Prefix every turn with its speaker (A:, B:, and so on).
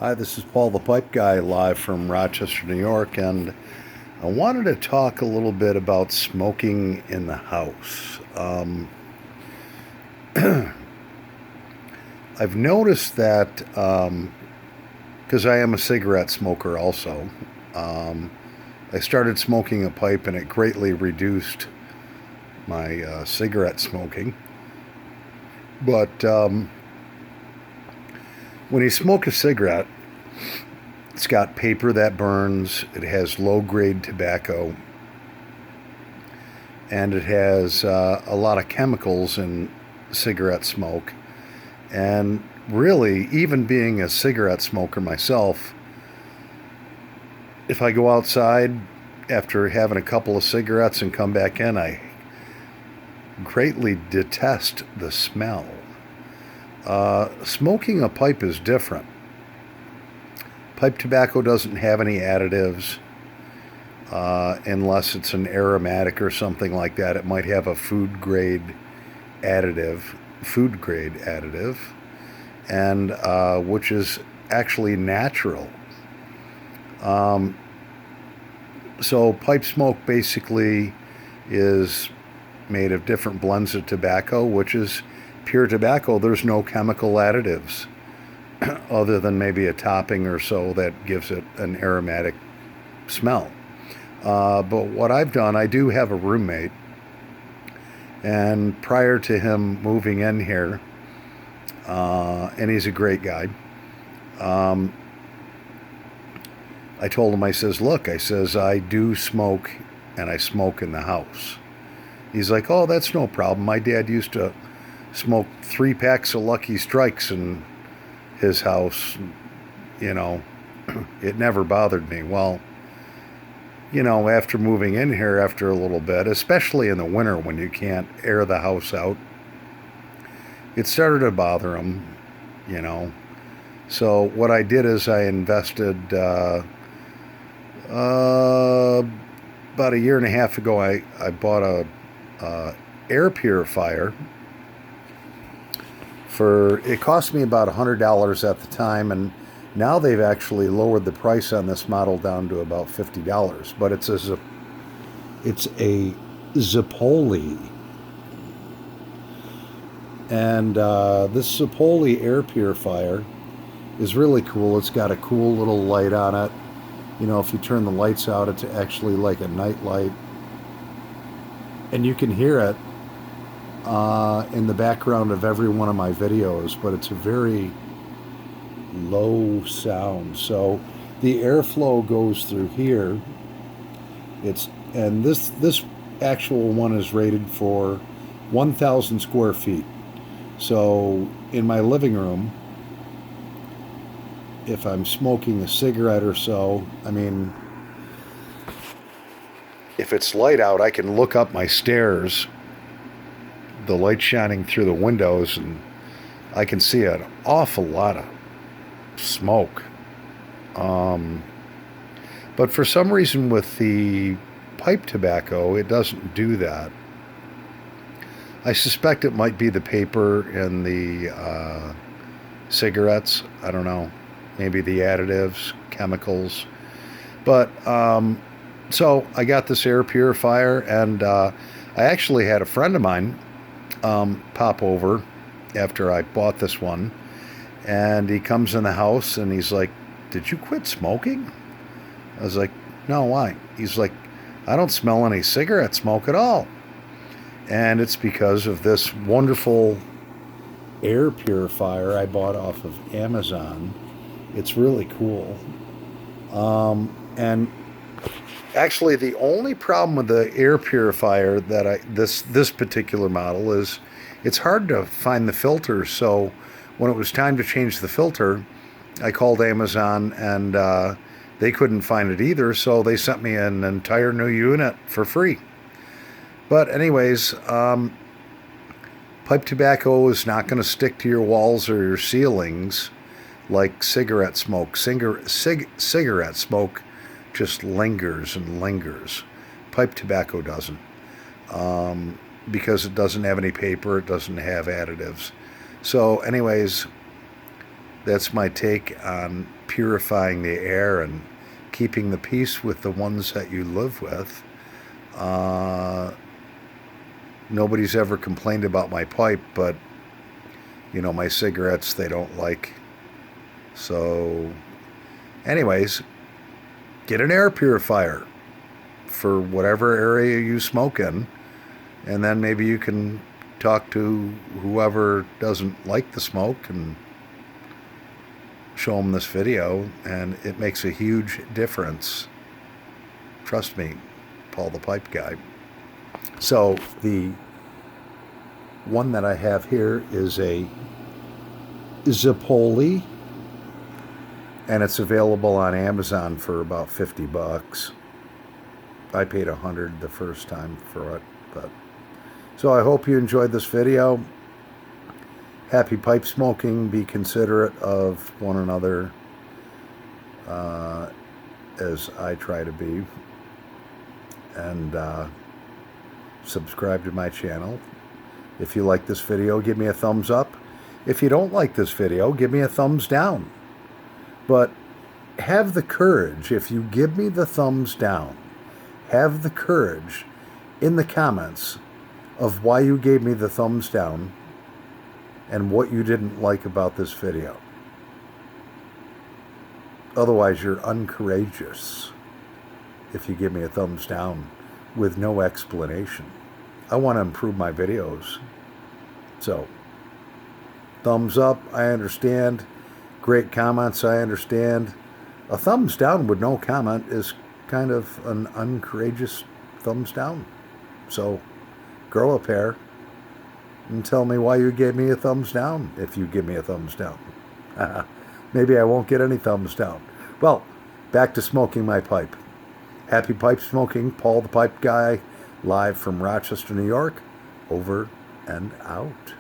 A: Hi, this is Paul the Pipe Guy live from Rochester, New York, and I wanted to talk a little bit about smoking in the house. I've noticed that, because I am a cigarette smoker also, I started smoking a pipe and it greatly reduced my cigarette smoking. But when you smoke a cigarette, it's got paper that burns, it has low-grade tobacco, and it has a lot of chemicals in cigarette smoke. And really, even being a cigarette smoker myself, if I go outside after having a couple of cigarettes and come back in, I greatly detest the smell. Smoking a pipe is different. Pipe tobacco doesn't have any additives, unless it's an aromatic or something like that. It might have a food grade additive, and which is actually natural. So pipe smoke basically is made of different blends of tobacco, which is pure tobacco. There's no chemical additives other than maybe a topping or so that gives it an aromatic smell. But what I've done, I do have a roommate, and prior to him moving in here, and he's a great guy, I told him, I says, look, I says, I do smoke, and I smoke in the house. He's like, oh, that's no problem. My dad used to smoke 3 packs of Lucky Strikes in his house. It never bothered me. Well, after moving in here after a little bit, especially in the winter when you can't air the house out, it started to bother him, So what I did is I invested, about a year and a half ago, I bought a air purifier. It cost me about $100 at the time, and now they've actually lowered the price on this model down to about $50. But it's a Zipoli, and this Zipoli air purifier is really cool. It's got a cool little light on it. If you turn the lights out, it's actually like a night light, and you can hear it in the background of every one of my videos, but it's a very low sound. So the airflow goes through here. And this actual one is rated for 1,000 square feet. So in my living room, if I'm smoking a cigarette or so, if it's light out, I can look up my stairs, the light shining through the windows, and I can see an awful lot of smoke. But for some reason with the pipe tobacco, it doesn't do that. I suspect it might be the paper in the cigarettes. I don't know. Maybe the additives, chemicals. But so I got this air purifier, and I actually had a friend of mine pop over after I bought this one, and he comes in the house and he's like, did you quit smoking? I was like, no, why? He's like, I don't smell any cigarette smoke at all. And it's because of this wonderful air purifier I bought off of Amazon. It's really cool. And actually, the only problem with the air purifier that this particular model is it's hard to find the filter. So when it was time to change the filter, I called Amazon, and they couldn't find it either. So they sent me an entire new unit for free. But anyways, pipe tobacco is not going to stick to your walls or your ceilings like cigarette smoke. Cigarette smoke just lingers and lingers. Pipe tobacco doesn't, because it doesn't have any paper, it doesn't have additives. So anyways, that's my take on purifying the air and keeping the peace with the ones that you live with. Nobody's ever complained about my pipe, but my cigarettes they don't like. So anyways, get an air purifier for whatever area you smoke in, and then maybe you can talk to whoever doesn't like the smoke and show them this video, and it makes a huge difference. Trust me, Paul the Pipe Guy. So the one that I have here is a Zipoli, and it's available on Amazon for about $50. I paid $100 the first time for it, but so I hope you enjoyed this video. Happy pipe smoking. Be considerate of one another, as I try to be, and subscribe to my channel. If you like this video, give me a thumbs up. If you don't like this video, give me a thumbs down. But have the courage, if you give me the thumbs down, have the courage in the comments of why you gave me the thumbs down and what you didn't like about this video. Otherwise, you're uncourageous if you give me a thumbs down with no explanation. I want to improve my videos. So, thumbs up, I understand. Great comments, I understand. A thumbs down with no comment is kind of an uncourageous thumbs down. So, grow a pair and tell me why you gave me a thumbs down, if you give me a thumbs down. Maybe I won't get any thumbs down. Well, back to smoking my pipe. Happy pipe smoking, Paul the Pipe Guy, live from Rochester, New York. Over and out.